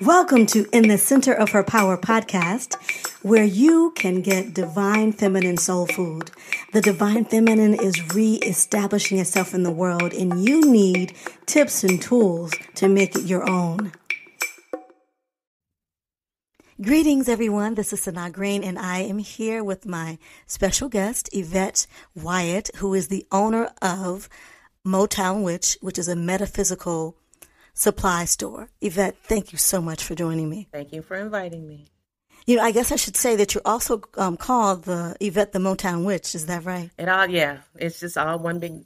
Welcome to In the Center of Her Power podcast, where you can get divine feminine soul food. The divine feminine is re-establishing itself in the world, and you need tips and tools to make it your own. Greetings, everyone. This is Sanaa Green, and I am here with my special guest, Yvette Wyatt, who is the owner of MotownWitch, which is a metaphysical supply store. Yvette, thank you so much for joining me. Thank you for inviting me. You know, I guess I should say that you're also called the Yvette the Motown Witch. Is that right? It's just all one big.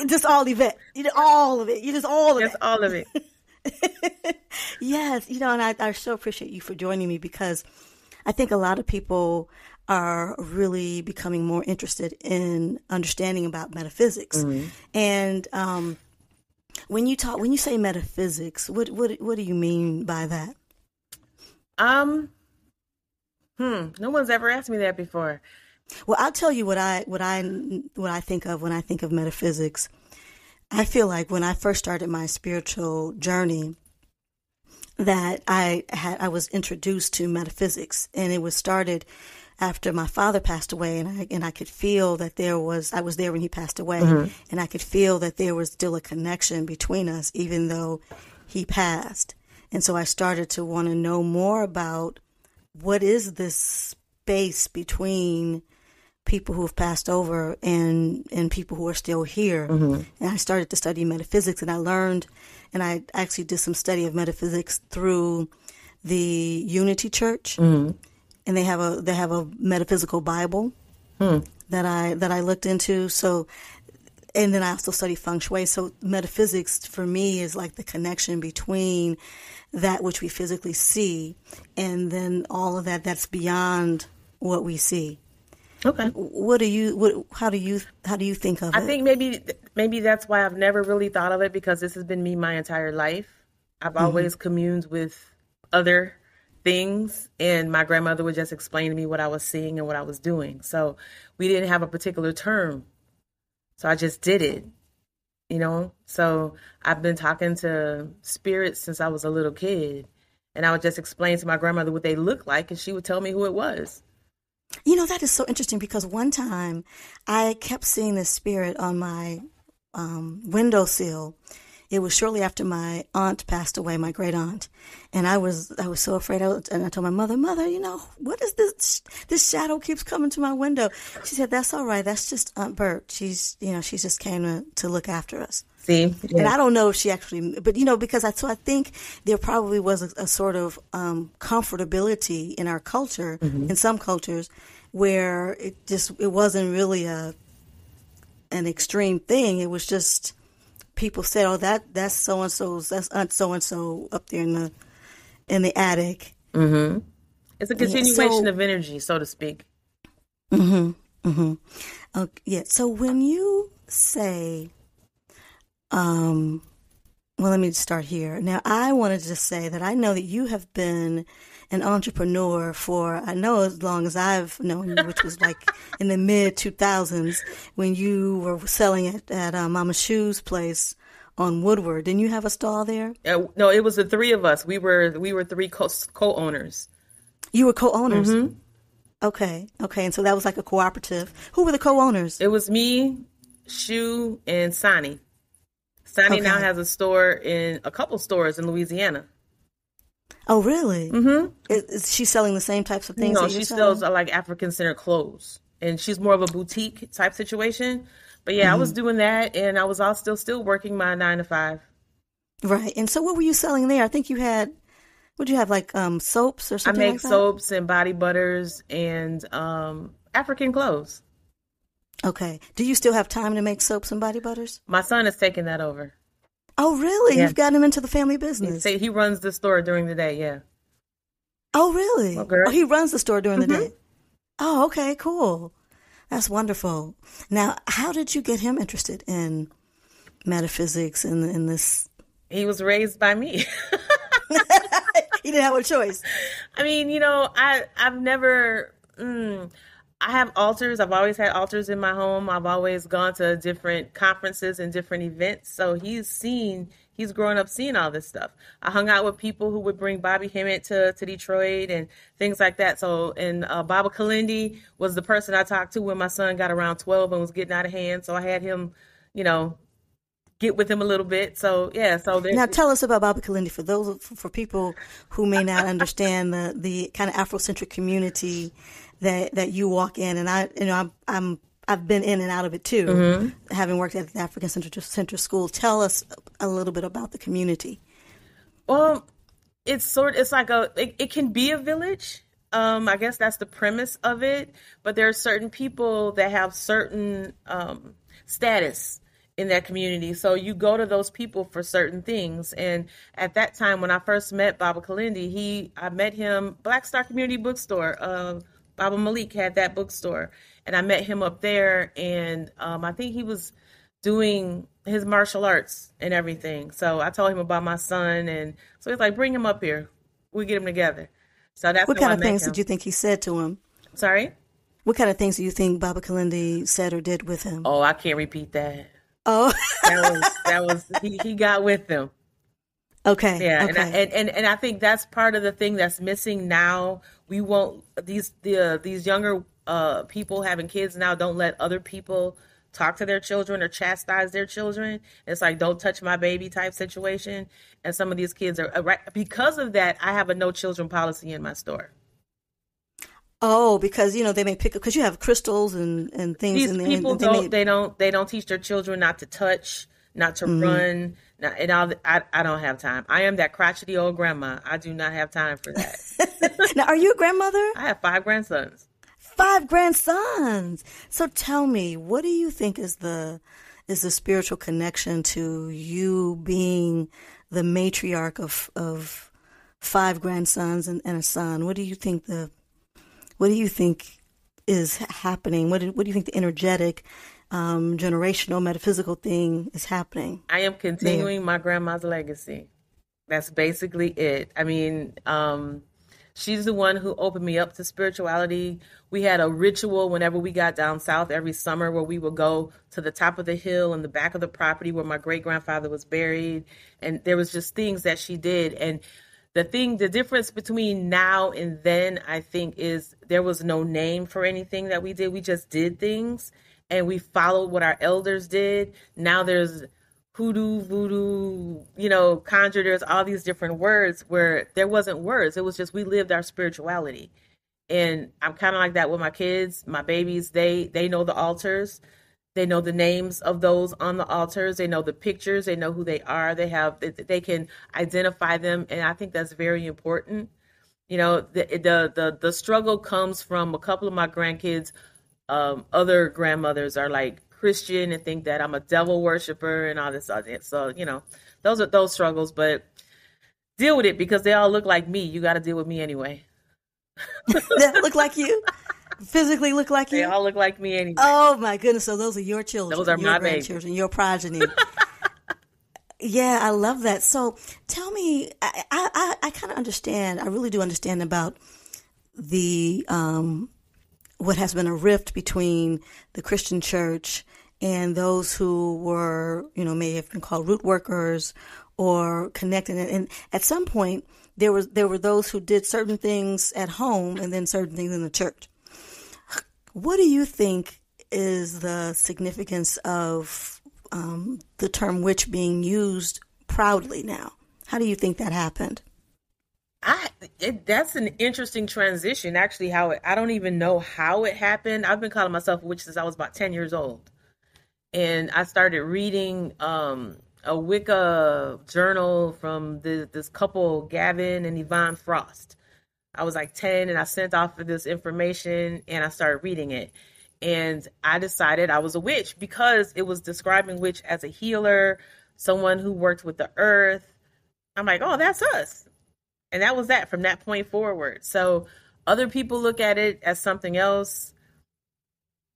Just all Yvette. You did all of it. You just all of it. Just all of it. Yes, and I so appreciate you for joining me, because I think a lot of people are really becoming more interested in understanding about metaphysics. Mm-hmm. And when you say metaphysics, what do you mean by that? No one's ever asked me that before. Well, I'll tell you what I think of when I think of metaphysics. I feel like when I first started my spiritual journey, that I was introduced to metaphysics, and it was started after my father passed away, and I could feel that I was there when he passed away, mm-hmm. and I could feel that there was still a connection between us, even though he passed. And so I started to want to know more about what is this space between people who have passed over and people who are still here. Mm-hmm. And I started to study metaphysics, and I learned, and I actually did some study of metaphysics through the Unity Church. Mm-hmm. And they have a metaphysical Bible that I looked into. So, and then I also study feng shui. So metaphysics for me is like the connection between that which we physically see and then all of that's beyond what we see. Okay. How do you think of it? I think maybe that's why I've never really thought of it, because this has been me my entire life. I've always communed with other things, and my grandmother would just explain to me what I was seeing and what I was doing. So we didn't have a particular term. So I just did it, So I've been talking to spirits since I was a little kid, and I would just explain to my grandmother what they looked like, and she would tell me who it was. That is so interesting, because one time I kept seeing this spirit on my windowsill. It was shortly after my aunt passed away, my great aunt, and I was so afraid. And I told my mother, what is this? This shadow keeps coming to my window. She said, "That's all right. That's just Aunt Bert. She just came to look after us." See, yeah. And I don't know if she actually, but because I think there probably was a sort of comfortability in our culture, mm-hmm. in some cultures, where it wasn't really an extreme thing. It was just, people said, "Oh, that's so and so's, that's Aunt so and so up there in the attic." Mm-hmm. It's a continuation of energy, so to speak. Mm-hmm. Mm-hmm. Yeah. So when you say, well, let me start here. Now, I wanted to just say that I know that you have been an entrepreneur for, I know, as long as I've known you, which was like in the mid 2000s when you were selling at Mama Shoe's place on Woodward. Didn't you have a stall there? No, it was the three of us. We were three co-owners. You were co-owners? Mm-hmm. Okay. And so that was like a cooperative. Who were the co-owners? It was me, Shu, and Sonny. Sonny now has a couple stores in Louisiana. Oh, really? Mm-hmm. Is she selling the same types of things? No, she sells like African-centered clothes, and she's more of a boutique type situation. But yeah, mm-hmm. I was doing that, and I was still working my 9 to 5. Right. And so, what were you selling there? I think you had. Would you have like soaps or something? I make soaps and body butters and African clothes. Okay. Do you still have time to make soaps and body butters? My son is taking that over. Oh, really? Yeah. You've got him into the family business. He runs the store during the day, yeah. Oh, really? Oh, girl. Oh, he runs the store during mm-hmm. the day. Oh, okay, cool. That's wonderful. Now, how did you get him interested in metaphysics and in this? He was raised by me. He didn't have a choice. I mean, I've never... I have altars. I've always had altars in my home. I've always gone to different conferences and different events. So he's grown up seeing all this stuff. I hung out with people who would bring Bobby Hemmett to Detroit and things like that. So, and Baba Kalindi was the person I talked to when my son got around 12 and was getting out of hand. So I had him, get with him a little bit. So yeah. So now tell us about Baba Kalindi for people who may not understand the kind of Afrocentric community that you walk in, and I've been in and out of it too, having worked at the African Center School. Tell us a little bit about the community. Well, it can be a village. I guess that's the premise of it. But there are certain people that have certain status in that community. So you go to those people for certain things. And at that time, when I first met Baba Kalindi, I met him, Black Star Community Bookstore. Baba Malik had that bookstore, and I met him up there, and I think he was doing his martial arts and everything. So I told him about my son, and so he's like, bring him up here. We'll get him together. So that's what kind of things did you think he said to him? Sorry? What kind of things do you think Baba Kalindi said or did with him? Oh, I can't repeat that. Oh. he got with them. Okay. Yeah, okay. And I think that's part of the thing that's missing now. We won't these younger people having kids now don't let other people talk to their children or chastise their children. It's like, don't touch my baby type situation. And some of these kids are right because of that. I have a no children policy in my store. Oh, because they may pick up because you have crystals and things. These in there, people they don't teach their children not to touch, not to run. I don't have time. I am that crotchety old grandma. I do not have time for that. Now, are you a grandmother? I have 5 grandsons. 5 grandsons. So tell me, what do you think is the spiritual connection to you being the matriarch of 5 grandsons and a son? What do you think is happening? What do you think the energetic, generational, metaphysical thing is happening? I am continuing my grandma's legacy. That's basically it. I mean, she's the one who opened me up to spirituality. We had a ritual whenever we got down south every summer where we would go to the top of the hill in the back of the property where my great-grandfather was buried. And there was just things that she did. And the difference between now and then, I think, is there was no name for anything that we did. We just did things and we followed what our elders did. Now there's hoodoo, voodoo, conjure. There's all these different words where there wasn't words. It was just we lived our spirituality. And I'm kind of like that with my kids, my babies. They know the altars. They know the names of those on the altars. They know the pictures. They know who they are. They can identify them. And I think that's very important. The struggle comes from a couple of my grandkids. Other grandmothers are like Christian and think that I'm a devil worshiper and all this other. So, those are those struggles, but deal with it because they all look like me. You got to deal with me anyway. That look like you? Physically look like you? They all look like me anyway. Oh my goodness. So those are your children. Those are your my grandchildren, babies. your progeny. Yeah, I love that. So tell me, I kind of understand. I really do understand about the what has been a rift between the Christian church and those who were, may have been called root workers or connected. And at some point, there were those who did certain things at home and then certain things in the church. What do you think is the significance of the term witch being used proudly now? How do you think that happened? That's an interesting transition, actually. I don't even know how it happened. I've been calling myself a witch since I was about 10 years old. And I started reading a Wicca journal from this couple, Gavin and Yvonne Frost. I was like 10 and I sent off for this information and I started reading it. And I decided I was a witch because it was describing witch as a healer, someone who worked with the earth. I'm like, oh, that's us. And that was that from that point forward. So other people look at it as something else.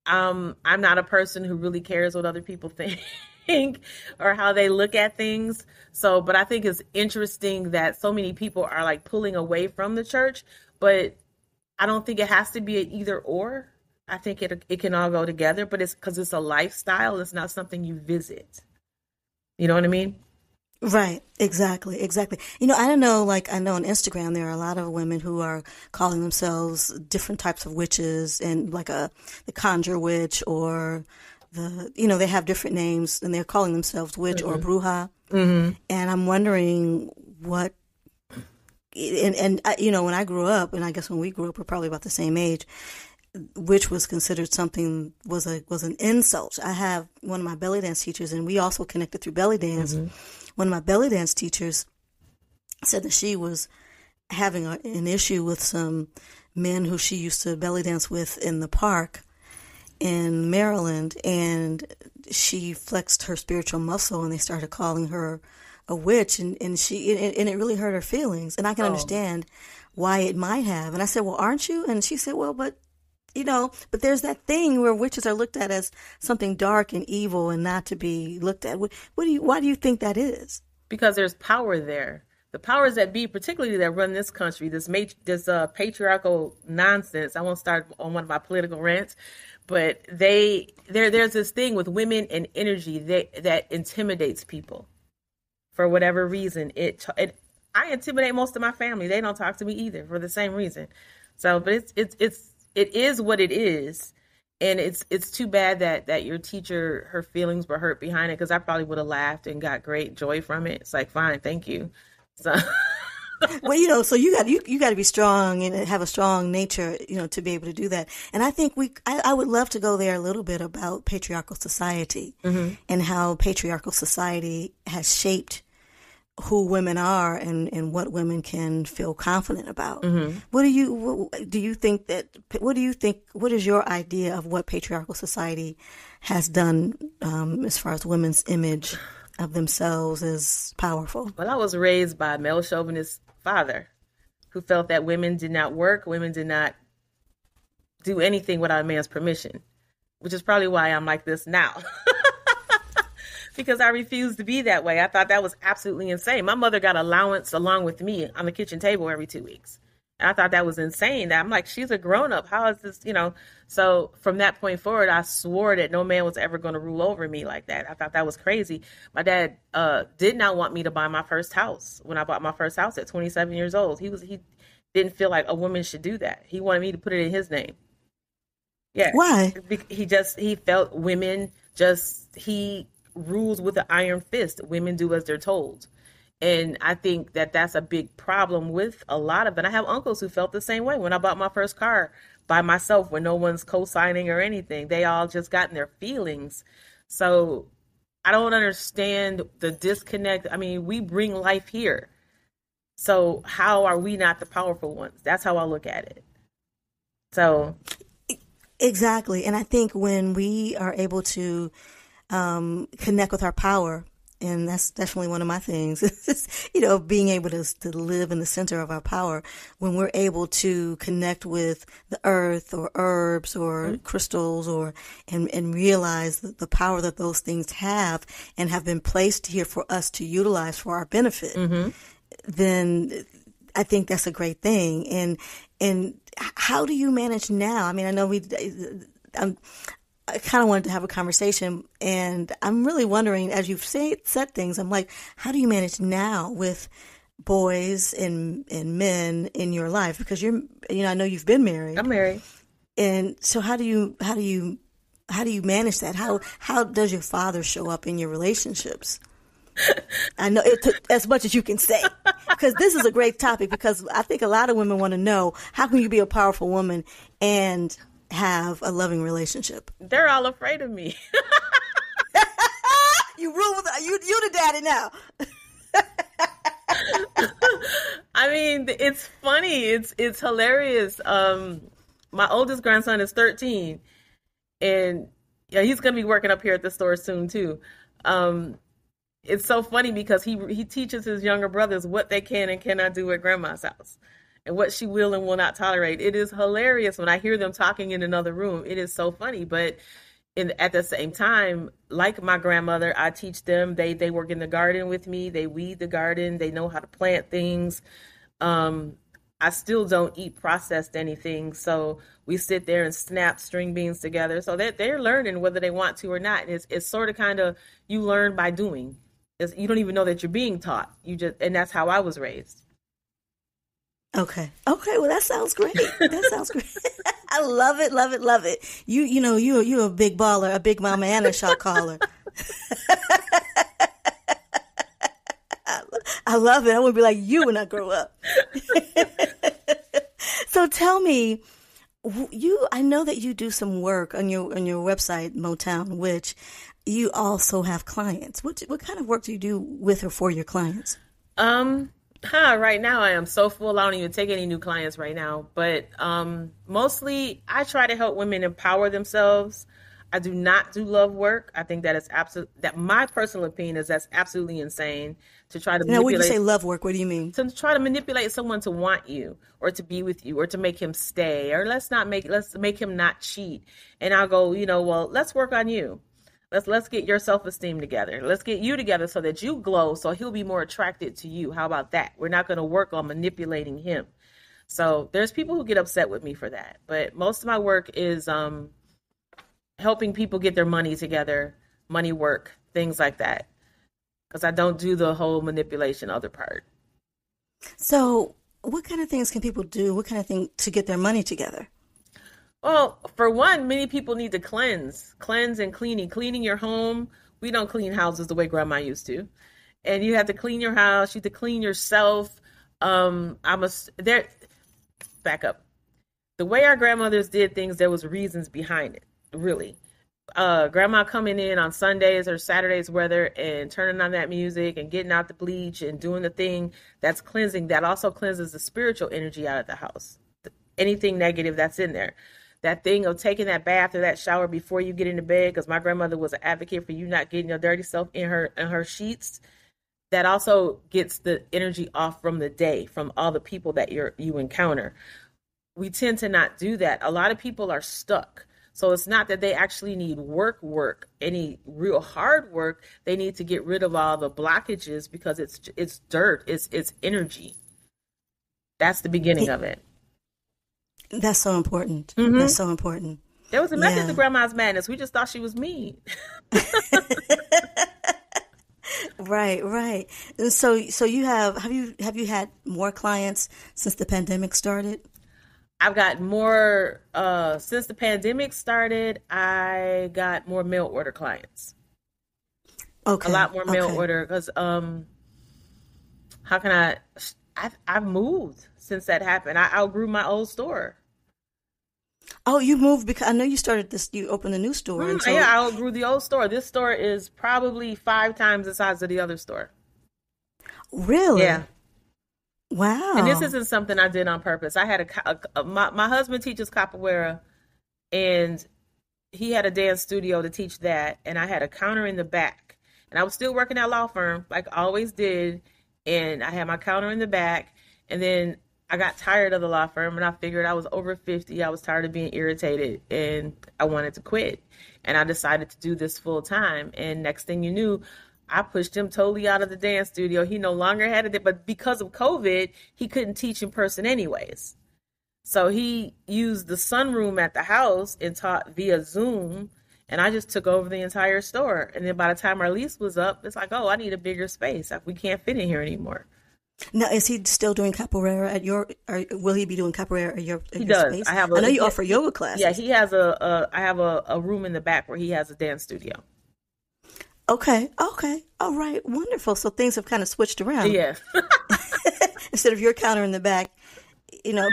I'm not a person who really cares what other people think or how they look at things. So, but I think it's interesting that so many people are like pulling away from the church, but I don't think it has to be an either or. I think it can all go together, but it's because it's a lifestyle. It's not something you visit. You know what I mean? Right. Exactly. Exactly. You know, I don't know, like, I know on Instagram there are a lot of women who are calling themselves different types of witches, and like the Conjure witch, or they have different names, and they're calling themselves witch or bruja. Mm-hmm. And I'm wondering what, when I grew up, and I guess when we grew up, we're probably about the same age, which was considered something, was an insult. I have one of my belly dance teachers, and we also connected through belly dance. Mm-hmm. One of my belly dance teachers said that she was having an issue with some men who she used to belly dance with in the park in Maryland, and she flexed her spiritual muscle, and they started calling her a witch, and it really hurt her feelings. And I can understand why it might have. And I said, well, aren't you? And she said, well, but there's that thing where witches are looked at as something dark and evil and not to be looked at. Why do you think that is? Because there's power there. The powers that be, particularly that run this country, this patriarchal nonsense. I won't start on one of my political rants, but there's this thing with women and energy that intimidates people for whatever reason. I intimidate most of my family. They don't talk to me either for the same reason. So, but it is what it is, and it's too bad that your teacher, her feelings were hurt behind it, because I probably would have laughed and got great joy from it. It's like, fine, thank you. So, well, so you got to be strong and have a strong nature, to be able to do that. And I think I would love to go there a little bit about patriarchal society, mm-hmm. and how patriarchal society has shaped who women are and what women can feel confident about. Mm-hmm. What do you think, what is your idea of what patriarchal society has done as far as women's image of themselves is powerful? Well, I was raised by a male chauvinist father who felt that women did not work, women did not do anything without a man's permission, which is probably why I'm like this now. Because I refused to be that way. I thought that was absolutely insane. My mother got allowance along with me on the kitchen table every 2 weeks. And I thought that was insane. I'm like, she's a grown up. How is this, So from that point forward, I swore that no man was ever going to rule over me like that. I thought that was crazy. My dad did not want me to buy my first house when I bought my first house at 27 years old. He didn't feel like a woman should do that. He wanted me to put it in his name. Yeah. Why? He felt women he rules with an iron fist. Women do as they're told. And I think that that's a big problem with a lot of it. I have uncles who felt the same way when I bought my first car by myself, when no one's co-signing or anything. They all just got in their feelings. So I don't understand the disconnect. I mean, we bring life here. So how are we not the powerful ones? That's how I look at it. So. Exactly. And I think when we are able to connect with our power, and that's definitely one of my things, being able to live in the center of our power. When we're able to connect with the earth or herbs or mm-hmm. crystals and realize the power that those things have and have been placed here for us to utilize for our benefit, mm-hmm. then I think that's a great thing. And how do you manage now? I mean, I know I kind of wanted to have a conversation, and I'm really wondering, as you've said things, I'm like, how do you manage now with boys and men in your life? Because I know you've been married. I'm married. And so how do you manage that? How does your father show up in your relationships? I know it took as much as you can say, because this is a great topic, because I think a lot of women want to know, how can you be a powerful woman and have a loving relationship? They're all afraid of me. You rule with you the daddy now. I mean, it's funny. It's hilarious. My oldest grandson is 13, and he's going to be working up here at the store soon too. It's so funny because he teaches his younger brothers what they can and cannot do at grandma's house, and what she will and will not tolerate. It is hilarious when I hear them talking in another room. It is so funny. But at the same time, like my grandmother, I teach them. They work in the garden with me. They weed the garden. They know how to plant things. I still don't eat processed anything. So we sit there and snap string beans together. So that they're learning whether they want to or not. And it's sort of kind of, you learn by doing. You don't even know that you're being taught. And that's how I was raised. Okay. Okay. Well, that sounds great. That sounds great. I love it. Love it. Love it. You're a big baller, a big mama, and a shot caller. I love it. I want to be like you when I grow up. So tell me, I know that you do some work on your website, MotownWitch. You also have clients. What kind of work do you do with or for your clients? Right now I am so full. I don't even take any new clients right now. But mostly I try to help women empower themselves. I do not do love work. I think that my personal opinion is that's absolutely insane to try to manipulate. Now, when you say love work, what do you mean? To try to manipulate someone to want you or to be with you or to make him stay, or let's make him not cheat. And I'll go, well, let's work on you. Let's get your self-esteem together. Let's get you together so that you glow, so he'll be more attracted to you. How about that? We're not going to work on manipulating him. So there's people who get upset with me for that. But most of my work is helping people get their money together, money work, things like that. Because I don't do the whole manipulation other part. So what kind of things can people do? What kind of thing to get their money together? Well, for one, many people need to cleanse and cleaning your home. We don't clean houses the way grandma used to. And you have to clean your house. You have to clean yourself. Back up. The way our grandmothers did things, there was reasons behind it, really. Grandma coming in on Sundays or Saturdays, whether, and turning on that music and getting out the bleach and doing the thing that's cleansing, that also cleanses the spiritual energy out of the house. Anything negative that's in there. That thing of taking that bath or that shower before you get into bed, because my grandmother was an advocate for you not getting your dirty self in her sheets. That also gets the energy off from the day, from all the people that you encounter. We tend to not do that. A lot of people are stuck. So it's not that they actually need work, any real hard work. They need to get rid of all the blockages because it's dirt, it's energy. That's the beginning of it. That's so important. Mm-hmm. That's so important. There was a method to Grandma's madness. We just thought she was mean. Right. So you have you had more clients since the pandemic started? I've got more since the pandemic started. I got more mail order clients. Okay, a lot more mail order because how can I've moved since that happened. I outgrew my old store. Oh, you moved because I know you started this. You opened a new store. Yeah, I outgrew the old store. This store is probably 5 times the size of the other store. Really? Yeah. Wow. And this isn't something I did on purpose. I had my husband teaches capoeira, and he had a dance studio to teach that, and I had a counter in the back. And I was still working at law firm like I always did, and I had my counter in the back, and then I got tired of the law firm, and I figured I was over 50. I was tired of being irritated, and I wanted to quit. And I decided to do this full time. And next thing you knew, I pushed him totally out of the dance studio. He no longer had it, but because of COVID, he couldn't teach in person anyways. So he used the sunroom at the house and taught via Zoom. And I just took over the entire store. And then by the time our lease was up, it's like, oh, I need a bigger space. We can't fit in here anymore. Now, is he still doing capoeira at your, or will he be doing capoeira at your he does. space? I know you offer yoga classes. Yeah, he has I have a room in the back where he has a dance studio. Okay. All right. Wonderful. So things have kind of switched around. Yeah. Instead of your counter in the back,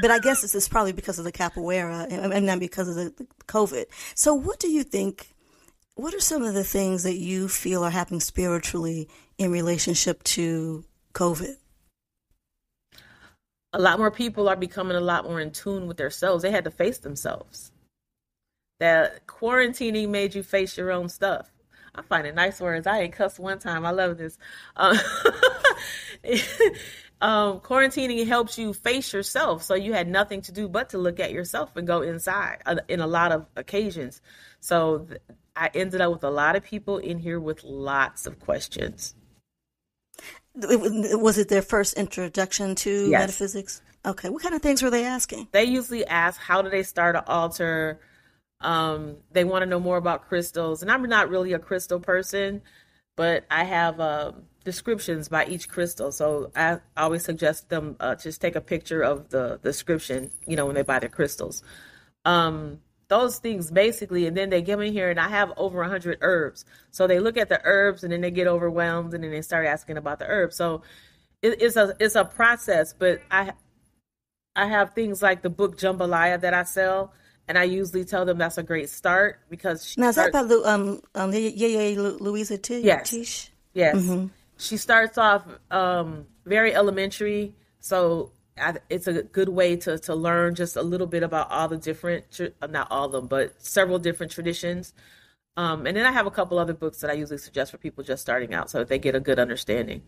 but I guess it's probably because of the capoeira and not because of the COVID. So what do you think, what are some of the things that you feel are happening spiritually in relationship to COVID? A lot more people are becoming a lot more in tune with themselves. They had to face themselves. That quarantining made you face your own stuff. I find it nice words. I ain't cussed one time. I love this. Quarantining helps you face yourself. So you had nothing to do but to look at yourself and go inside in a lot of occasions. So I ended up with a lot of people in here with lots of questions. Was it their first introduction to metaphysics? Okay. What kind of things were they asking? They usually ask, how do they start an altar? They want to know more about crystals. And I'm not really a crystal person, but I have descriptions by each crystal. So I always suggest them just take a picture of the description, when they buy their crystals. Those things basically, and then they give me here, and I have over 100 herbs. So they look at the herbs, and then they get overwhelmed, and then they start asking about the herbs. So it's a process, but I have things like the book Jambalaya that I sell, and I usually tell them that's a great start because Now, is that by Louisa T? Yes. Tish? Yes. Mm-hmm. She starts off very elementary, so it's a good way to learn just a little bit about all the different, not all of them, but several different traditions. And then I have a couple other books that I usually suggest for people just starting out so that they get a good understanding.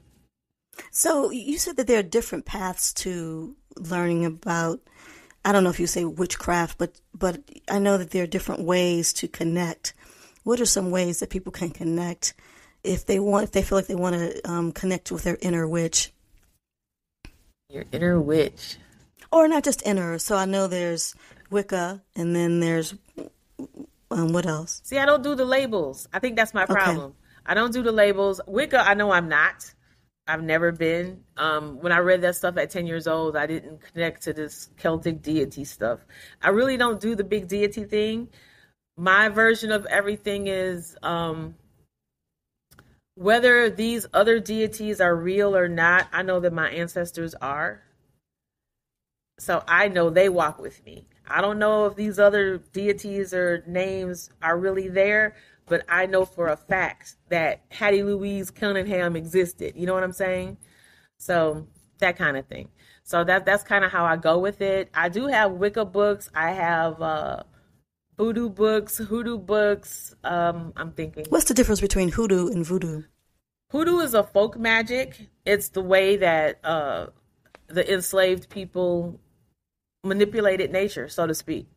So you said that there are different paths to learning about, I don't know if you say witchcraft, but I know that there are different ways to connect. What are some ways that people can connect if they feel like they want to connect with their inner witch? Your inner witch. Or not just inner. So I know there's Wicca, and then there's, what else? See, I don't do the labels. I think that's my problem. Okay. I don't do the labels. Wicca, I know I'm not. I've never been. When I read that stuff at 10 years old, I didn't connect to this Celtic deity stuff. I really don't do the big deity thing. My version of everything is whether these other deities are real or not, I know that my ancestors are. So I know they walk with me. I don't know if these other deities or names are really there, but I know for a fact that Hattie Louise Cunningham existed. You know what I'm saying? So that kind of thing. So that's kind of how I go with it. I do have Wicca books. I have voodoo books, hoodoo books. I'm thinking. What's the difference between hoodoo and voodoo? Hoodoo is a folk magic. It's the way that the enslaved people manipulated nature, so to speak.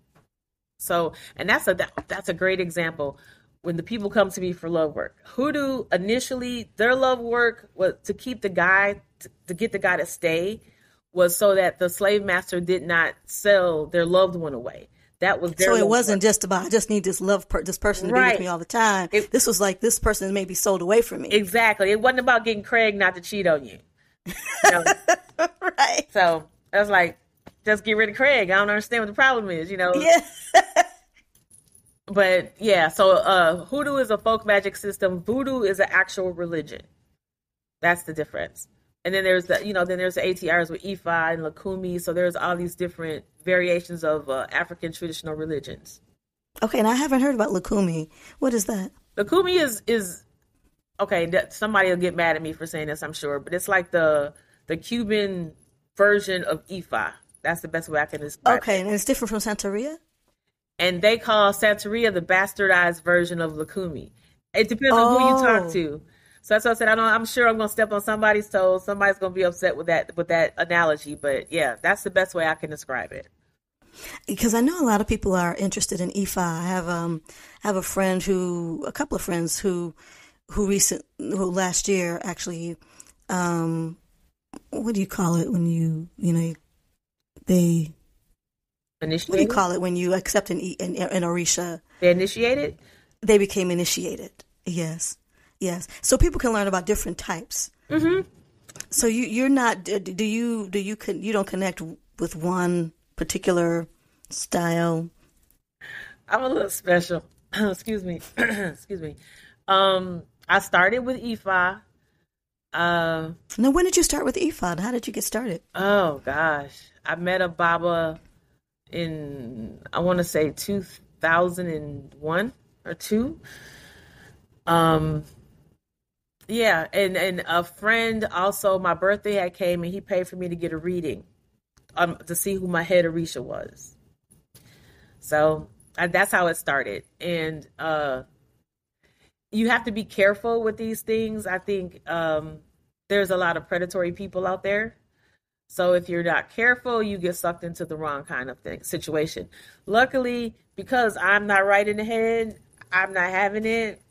So, and that's a great example. When the people come to me for love work, hoodoo initially their love work was to keep the guy to get the guy to stay, was so that the slave master did not sell their loved one away. That was their. So it wasn't just about I just need this this person to be with me all the time. This was like this person may be sold away from me. Exactly. It wasn't about getting Craig not to cheat on you. Right. So I was like, just get rid of Craig. I don't understand what the problem is. Yeah. But yeah, so hoodoo is a folk magic system. Voodoo is an actual religion. That's the difference. And then there's the ATRs with Ifa and Lakumi. So there's all these different variations of African traditional religions. Okay, and I haven't heard about Lakumi. What is that? Lakumi is okay. Somebody will get mad at me for saying this, I'm sure, but it's like the Cuban version of Ifa. That's the best way I can describe it. Okay, and it's different from Santeria? And they call Santeria the bastardized version of Lakumi. It depends on who you talk to. So that's what I said. I'm sure I'm going to step on somebody's toes. Somebody's going to be upset with that analogy. But yeah, that's the best way I can describe it. Because I know a lot of people are interested in Ifa. I have a couple of friends who last year actually, what do you call it when they initiated? What do you call it when you accept an Orisha? They initiated? They became initiated. Yes. So people can learn about different types. Mm-hmm. So you're not. You don't connect with one particular style? I'm a little special. Excuse me. I started with Ifa. Now, when did you start with Ifa? How did you get started? Oh gosh, I met a Baba in, I want to say 2001 or 2. Yeah, and a friend also, my birthday had came and he paid for me to get a reading to see who my head Orisha was. So that's how it started. And you have to be careful with these things. I think there's a lot of predatory people out there. So if you're not careful, you get sucked into the wrong kind of situation. Luckily, because I'm not right in the head, I'm not having it.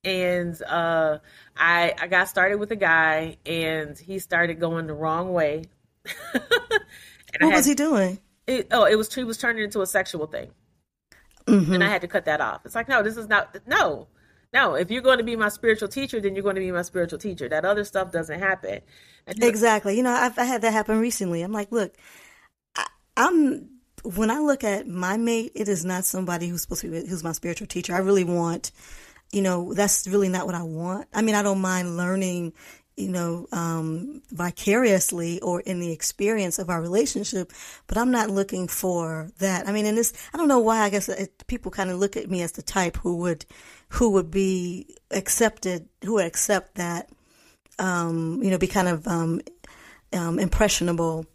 And I got started with a guy, and he started going the wrong way. And What was he doing? he was turning into a sexual thing. Mm-hmm. And I had to cut that off. It's like, no, this is not, no. If you're going to be my spiritual teacher, then you're going to be my spiritual teacher. That other stuff doesn't happen. Exactly. I had that happen recently. I'm like, look, when I look at my mate, it is not somebody who's supposed to be, who's my spiritual teacher. I really want, that's really not what I want. I mean, I don't mind learning, vicariously or in the experience of our relationship, but I'm not looking for that. I mean, I don't know why, I guess people kind of look at me as the type who would be accepted, who would accept that, be kind of, impressionable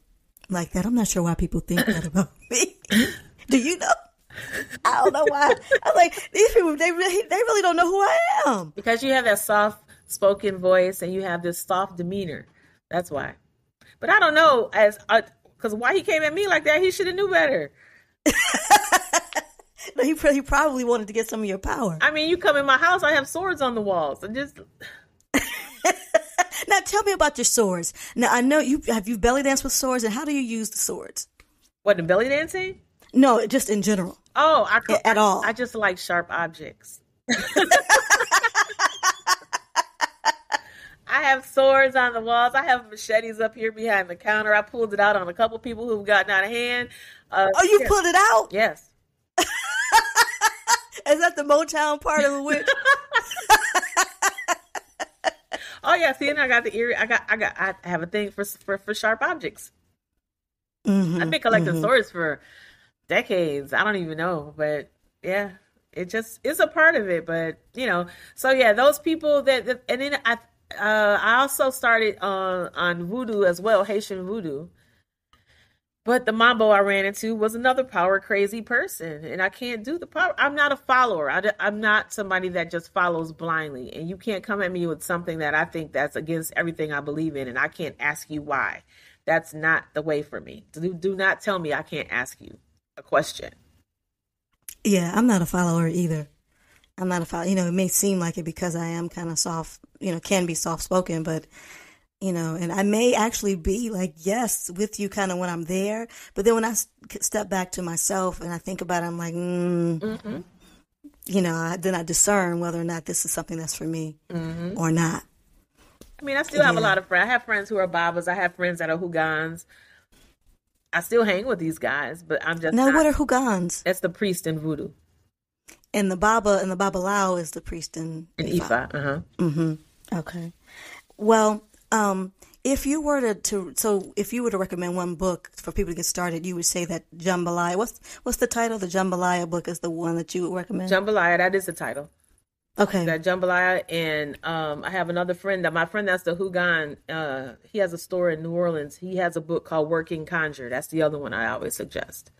like that. I'm not sure why people think that about me. Do you know? I don't know why. I'm like, these people, they really don't know who I am. Because you have that soft spoken voice and you have this soft demeanor. That's why. But I don't know, because why he came at me like that, he should have knew better. No, he probably wanted to get some of your power. I mean, you come in my house, I have swords on the walls. And just... Now tell me about your swords. Now I know you belly danced with swords, and how do you use the swords? What, the belly dancing? No, just in general. Oh, at all. I just like sharp objects. I have swords on the walls. I have machetes up here behind the counter. I pulled it out on a couple people who've gotten out of hand. You pulled it out? Yes. Is that the Motown part of the witch? Oh yeah, see, and I got the ear. I have a thing for sharp objects. Mm-hmm, I've been collecting swords for decades. I don't even know, but yeah, it's a part of it. But so yeah, those people that and then I also started on voodoo as well, Haitian voodoo. But the mambo I ran into was another power crazy person, and I can't do the power. I'm not a follower. I'm not somebody that just follows blindly. And you can't come at me with something that I think that's against everything I believe in, and I can't ask you why. That's not the way for me. Do not tell me I can't ask you a question. Yeah, I'm not a follower either. I'm not a follower. It may seem like it because I am kind of soft, can be soft spoken, but and I may actually be like, yes, with you kind of when I'm there. But then when I step back to myself and I think about it, I'm like, mm-hmm. Then I discern whether or not this is something that's for me or not. I mean, I still have a lot of friends. I have friends who are Babas. I have friends that are Hoogans. I still hang with these guys, but I'm just Now, what are Hoogans? That's the priest in voodoo. And the Babalao is the priest in Ifa. Uh-huh. Mm-hmm. Okay. Well, if you were to recommend one book for people to get started, you would say that Jambalaya. What's the title? The Jambalaya book is the one that you would recommend? Jambalaya, that is the title. Okay. That Jambalaya, and I have another friend, my friend that's the Hoogan. He has a store in New Orleans. He has a book called Working Conjure. That's the other one I always suggest.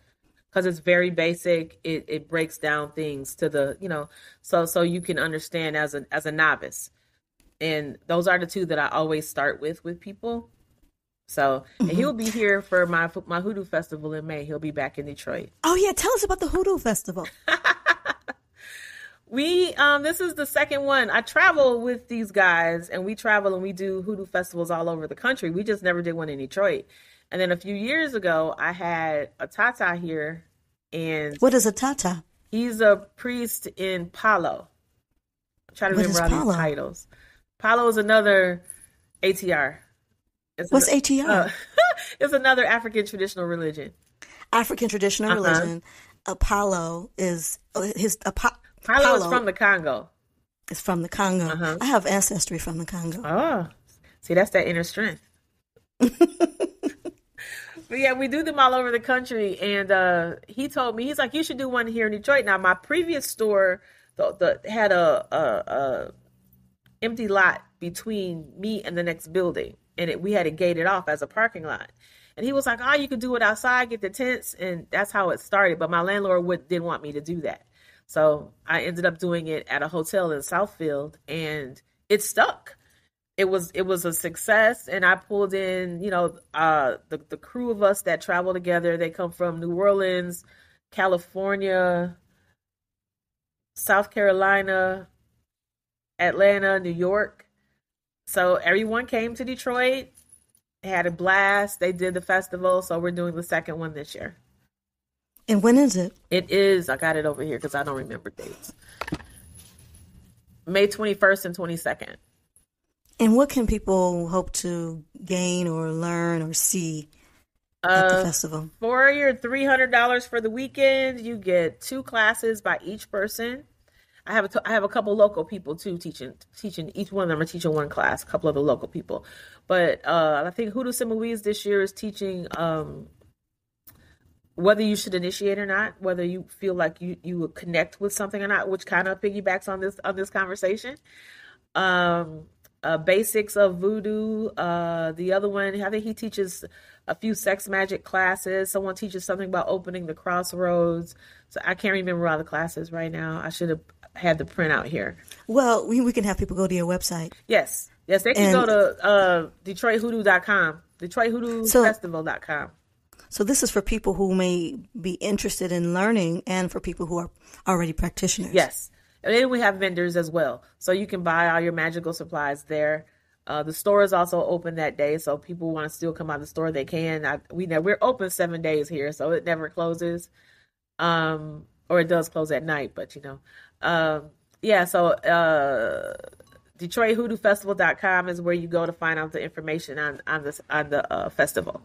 Because it's very basic. It breaks down things to the, so you can understand as a novice. And those are the two that I always start with people. So, and he'll be here for my Hoodoo Festival in May. He'll be back in Detroit. Oh yeah, tell us about the Hoodoo Festival. This is the second one. I travel with these guys, and we travel and we do Hoodoo festivals all over the country. We just never did one in Detroit. And then a few years ago, I had a Tata here. And what is a Tata? He's a priest in Palo. I'm trying to remember all these titles. Palo is another ATR. What's ATR? It's another African traditional religion. African traditional religion. Apollo is Palo is from the Congo. It's from the Congo. I have ancestry from the Congo. Oh, see, that's that inner strength. But yeah, we do them all over the country. And he told me, he's like, you should do one here in Detroit. Now, my previous store had a empty lot between me and the next building, and we had it gated off as a parking lot. And he was like, oh, you could do it outside, get the tents, and that's how it started. But my landlord didn't want me to do that. So I ended up doing it at a hotel in Southfield, and it stuck. It was a success, and I pulled in, the crew of us that travel together. They come from New Orleans, California, South Carolina, Atlanta, New York. So everyone came to Detroit. had a blast. They did the festival, so we're doing the second one this year. And when is it? It is, I got it over here because I don't remember dates. May 21st and 22nd. And what can people hope to gain or learn or see at the festival? For your $300 for the weekend, you get 2 classes by each person. I have a couple local people too teaching. Each one of them are teaching one class. A couple of the local people, but I think Hoodoo St. Louise this year is teaching whether you should initiate or not, whether you feel like you would connect with something or not, which kind of piggybacks on this conversation. Basics of voodoo. The other one, I think he teaches a few sex magic classes. Someone teaches something about opening the crossroads. So I can't remember all the classes right now. I should have had the print out here. Well, we can have people go to your website. Yes, they can go to DetroitHoodoo.com, DetroitHoodooFestival.com. So this is for people who may be interested in learning and for people who are already practitioners. Yes. And then we have vendors as well. So you can buy all your magical supplies there. The store is also open that day. So people who want to still come out of the store, they can. We're open 7 days here, so it never closes. Or it does close at night, but so DetroitHoodooFestival.com is where you go to find out the information on the festival.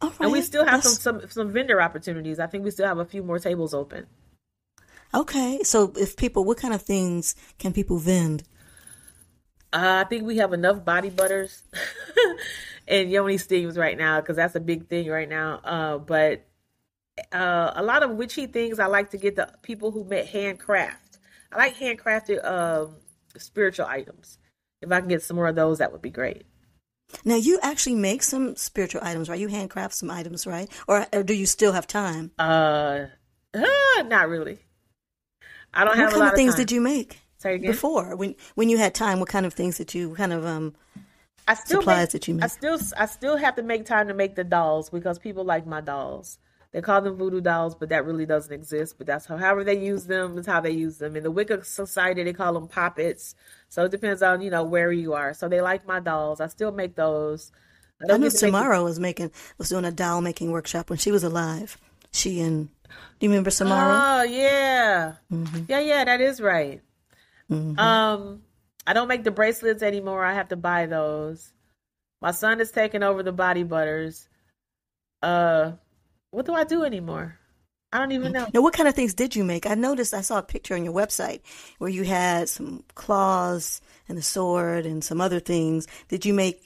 All right. And we still have some vendor opportunities. I think we still have a few more tables open. Okay. So what kind of things can people vend? I think we have enough body butters and yoni steams right now, because that's a big thing right now. But a lot of witchy things I like to get the people who make handcraft. I like handcrafted spiritual items. If I can get some more of those, that would be great. Now, you actually make some spiritual items, right? You handcraft some items, right? Or do you still have time? Not really. I don't have a lot of time. What kind of things did you make before? When you had time, what kind of things did you supplies that you make? I still have to make time to make the dolls because people like my dolls. They call them voodoo dolls, but that really doesn't exist. But that's however they use them is how they use them. In the Wicca Society, they call them poppets. So it depends on, where you are. So they like my dolls. I still make those. I know Samara was doing a doll making workshop when she was alive. Do you remember Samara? Oh, yeah. Mm-hmm. Yeah, that is right. Mm-hmm. I don't make the bracelets anymore. I have to buy those. My son is taking over the body butters. What do I do anymore? I don't even know. Now, what kind of things did you make? I saw a picture on your website where you had some claws and a sword and some other things. Do you make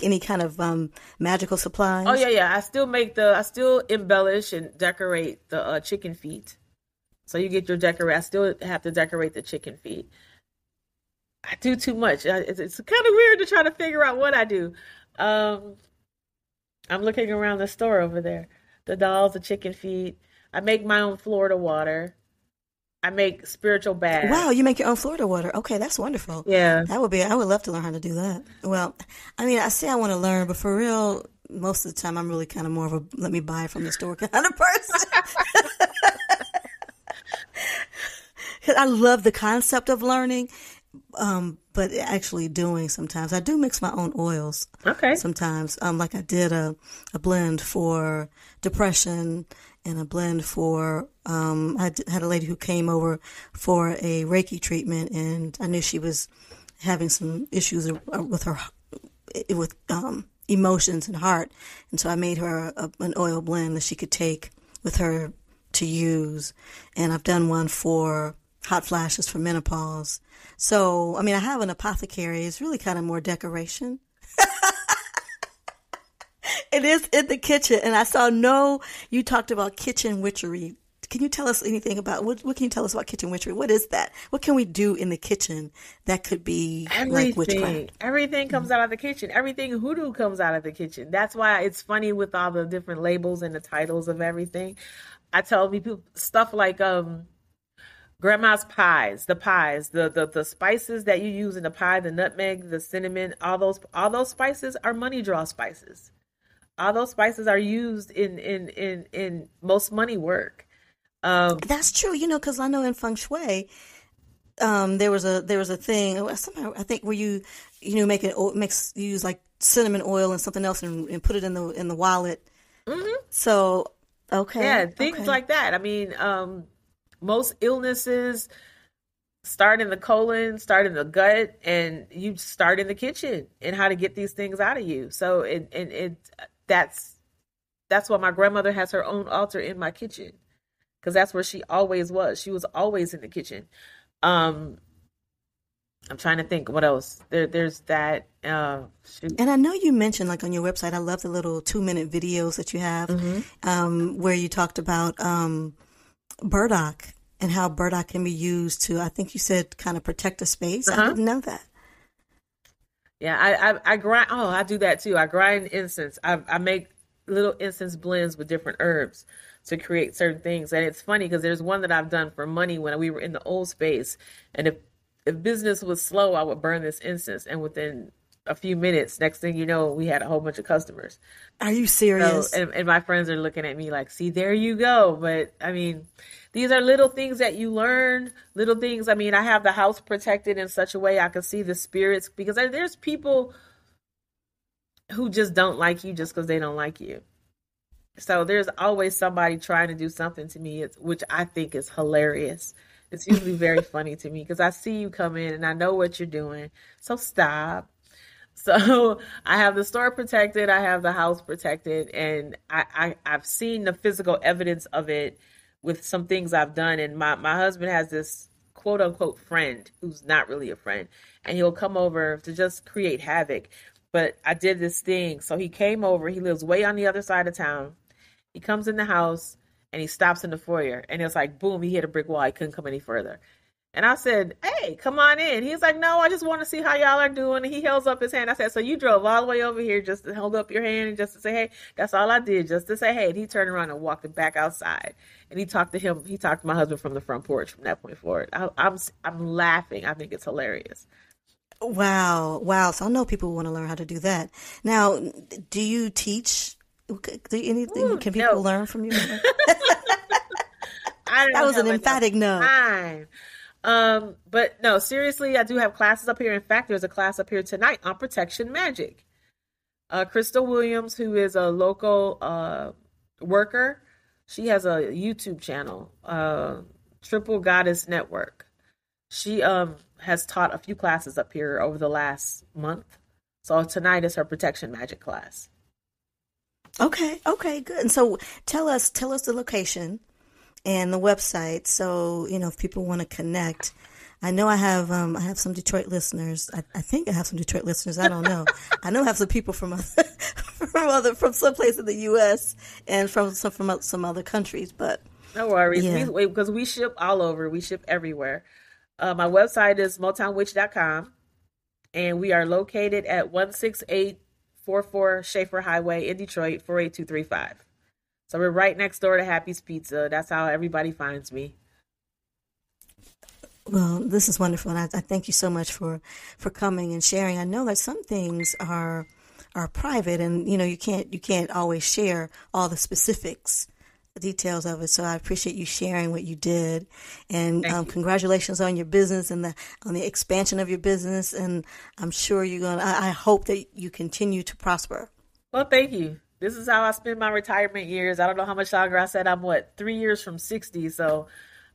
any kind of magical supplies? Oh, yeah. I still embellish and decorate the chicken feet. So you get your I still have to decorate the chicken feet. I do too much. It's kind of weird to try to figure out what I do. I'm looking around the store over there. The dolls, the chicken feet. I make my own Florida water. I make spiritual baths. Wow, you make your own Florida water. Okay, that's wonderful. Yeah. I would love to learn how to do that. Well, I say I want to learn, but for real, most of the time I'm really kind of more of a let me buy from the store kind of person. Because I love the concept of learning, but actually doing sometimes. I do mix my own oils. Okay. Sometimes, like I did a blend for depression and a blend for, I had a lady who came over for a Reiki treatment, and I knew she was having some issues with emotions and heart. And so I made her an oil blend that she could take with her to use. And I've done one for hot flashes for menopause. So, I have an apothecary. It's really kind of more decoration. It is in the kitchen. And I saw you talked about kitchen witchery. Can you tell us anything about, what can you tell us about kitchen witchery? What is that? What can we do in the kitchen that could be like witchcraft? Everything comes out of the kitchen. Everything hoodoo comes out of the kitchen. That's why it's funny with all the different labels and the titles of everything. I tell people stuff like, grandma's pies, the spices that you use in the pie, the nutmeg, the cinnamon, all those spices are money draw spices. All those spices are used in most money work. That's true, because I know in feng shui, there was a thing somehow, I think, where make it mix, you use like cinnamon oil and something else and put it in the wallet. Mm-hmm. So okay, Yeah, things like that. I mean, most illnesses start in the colon, start in the gut, and you start in the kitchen and how to get these things out of you. So that's why my grandmother has her own altar in my kitchen, because that's where she always was. She was always in the kitchen. I'm trying to think what else. There's that. Shoot. And I know you mentioned, like, on your website, I love the little 2-minute videos that you have, where you talked about burdock and how burdock can be used to, I think you said, kind of protect a space. I didn't know that. Yeah, I grind. Oh, I do that too. I grind incense. I make little incense blends with different herbs to create certain things. And it's funny because there's one that I've done for money when we were in the old space. And if business was slow, I would burn this incense. And within a few minutes, next thing you know, we had a whole bunch of customers. Are you serious? So, and my friends are looking at me like, see, there you go. But I mean, these are little things that you learn, little things. I mean, I have the house protected in such a way I can see the spirits, because there's people who just don't like you just because they don't like you. So there's always somebody trying to do something to me, which I think is hilarious. It's usually very funny to me because I see you come in and I know what you're doing. So stop. So I have the store protected. I have the house protected. And I've seen the physical evidence of it with some things I've done. And my husband has this quote unquote friend who's not really a friend. And he'll come over to just create havoc. But I did this thing. So he came over. He lives way on the other side of town. He comes in the house and he stops in the foyer. And it's like, boom, he hit a brick wall. He couldn't come any further. And I said, hey, come on in. He's like, no, I just want to see how y'all are doing. And he holds up his hand. I said, so you drove all the way over here just to hold up your hand and just to say, hey? That's all I did, just to say, hey. And he turned around and walked back outside. And he talked to him. He talked to my husband from the front porch from that point forward. I'm laughing. I think it's hilarious. Wow. So I know people want to learn how to do that. Now, do you teach? Do anything? Can people learn from you? That was an emphatic no. But no, seriously, I do have classes up here. In fact, there's a class up here tonight on protection magic. Crystal Williams, who is a local worker, she has a YouTube channel, Triple Goddess Network. She has taught a few classes up here over the last month. So tonight is her protection magic class. Okay, good. And so tell us the location and the website. So, if people want to connect. I know I have some Detroit listeners. I think I have some Detroit listeners. I don't know. I know I have some people from someplace in the U.S. and from some other countries. But no worries, because we ship all over. We ship everywhere. My website is MotownWitch.com, and we are located at 16844 Schaefer Highway in Detroit, 48235. So we're right next door to Happy's Pizza. That's how everybody finds me. Well, this is wonderful, and I thank you so much for coming and sharing. I know that some things are private, and you can't always share all the specifics, the details of it. So I appreciate you sharing what you did, and congratulations on your business and on the expansion of your business. And I'm sure you're gonna. I hope that you continue to prosper. Well, thank you. This is how I spend my retirement years. I don't know how much longer. I said I'm 3 years from 60, so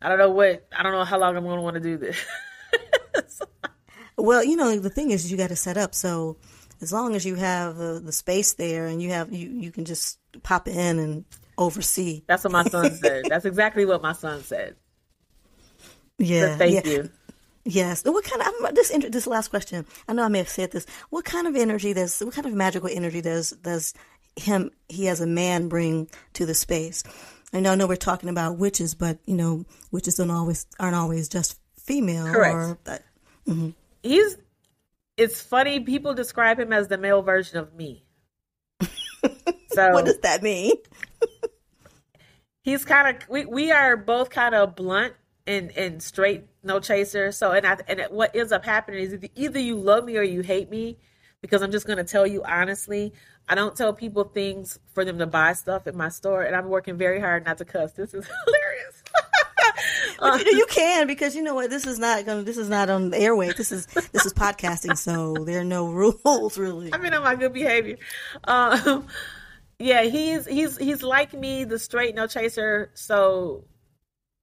I don't know how long I'm going to want to do this. Well, the thing is, you got to set up. So as long as you have the space there, and you can just pop in and oversee. That's what my son said. That's exactly what my son said. Yeah. So thank you. Yes. What kind of this last question? I know I may have said this. What kind of magical energy does he as a man bring to the space? I know we're talking about witches, but witches aren't always just female. Correct. It's funny, people describe him as the male version of me. So what does that mean? He's kind of we are both kind of blunt and straight, no chaser. So and what ends up happening is either you love me or you hate me, because I'm just going to tell you honestly. I don't tell people things for them to buy stuff at my store, and I'm working very hard not to cuss. This is hilarious. But you can, because you know what, this is not on the airway. This is podcasting, so there are no rules really. I've been on my good behavior. Yeah, he's like me, the straight no chaser. So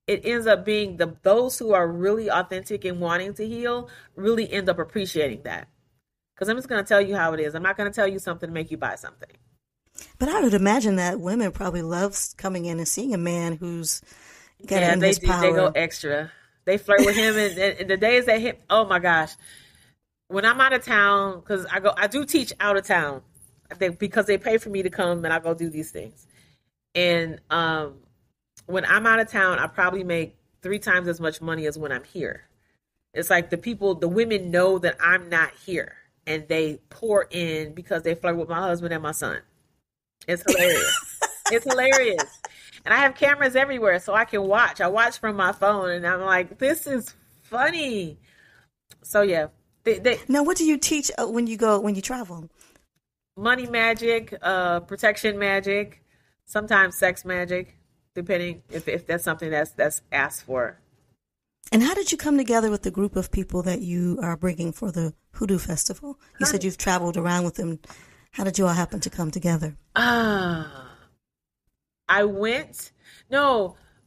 it ends up being those who are really authentic and wanting to heal really end up appreciating that. Because I'm just going to tell you how it is. I'm not going to tell you something to make you buy something. But I would imagine that women probably love coming in and seeing a man who's got his power. They go extra. They flirt with him, and the days that him. Oh my gosh, when I'm out of town, because I do teach out of town, because they pay for me to come and I go do these things. And when I'm out of town, I probably make 3 times as much money as when I'm here. It's like the women know that I'm not here, and they pour in because they flirt with my husband and my son. It's hilarious. It's hilarious. And I have cameras everywhere so I can watch. I watch from my phone and I'm like, this is funny. So yeah. Now, what do you teach when you travel? Money magic, protection magic, sometimes sex magic, depending if that's something that's asked for. And how did you come together with the group of people that you are bringing for the Hoodoo Festival? You said you've traveled around with them. How did you all happen to come together?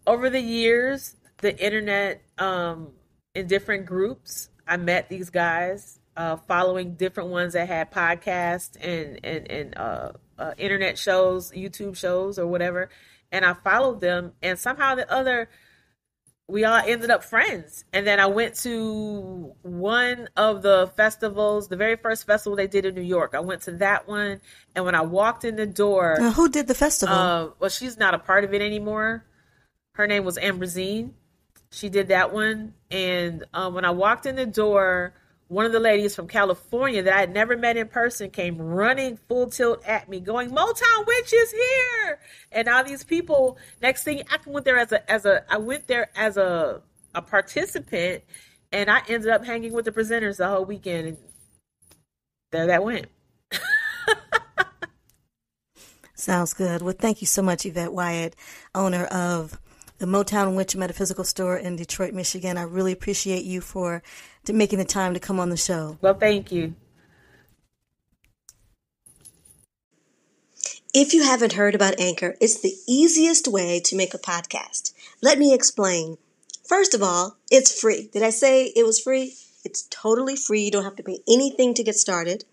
Over the years, the internet, in different groups, I met these guys, following different ones that had podcasts and internet shows, YouTube shows or whatever. And I followed them, and somehow or the other, we all ended up friends. And then I went to one of the festivals, the very first festival they did in New York. I went to that one. And when I walked in the door... Now, who did the festival? Well, she's not a part of it anymore. Her name was Ambrosine. She did that one. And when I walked in the door, one of the ladies from California that I had never met in person came running full tilt at me going, MotownWitch is here. And all these people, next thing, I went there as a participant, and I ended up hanging with the presenters the whole weekend. And there that went. Sounds good. Well, thank you so much, Yvette Wyatt, owner of the MotownWitch Metaphysical Store in Detroit, Michigan. I really appreciate you for making the time to come on the show. Well, thank you. If you haven't heard about Anchor, it's the easiest way to make a podcast. Let me explain. First of all, it's free. Did I say it was free? It's totally free. You don't have to pay anything to get started.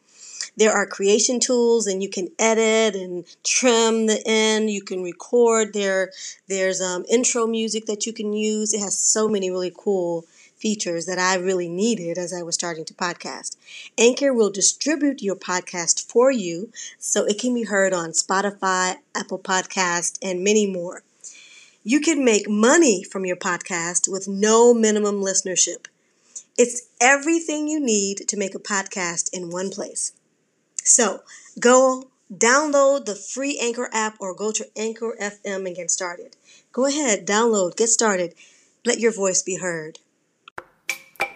There are creation tools, and you can edit and trim the end. You can record. There's intro music that you can use. It has so many really cool features that I really needed as I was starting to podcast. Anchor will distribute your podcast for you so it can be heard on Spotify, Apple Podcast, and many more. You can make money from your podcast with no minimum listenership. It's everything you need to make a podcast in one place. So go download the free Anchor app or go to Anchor FM and get started. Go ahead, download, get started. Let your voice be heard.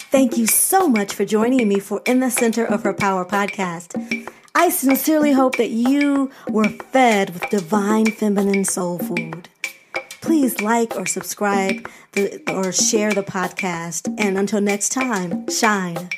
Thank you so much for joining me for In the Center of Her Power podcast. I sincerely hope that you were fed with divine feminine soul food. Please like or subscribe or share the podcast. And until next time, shine.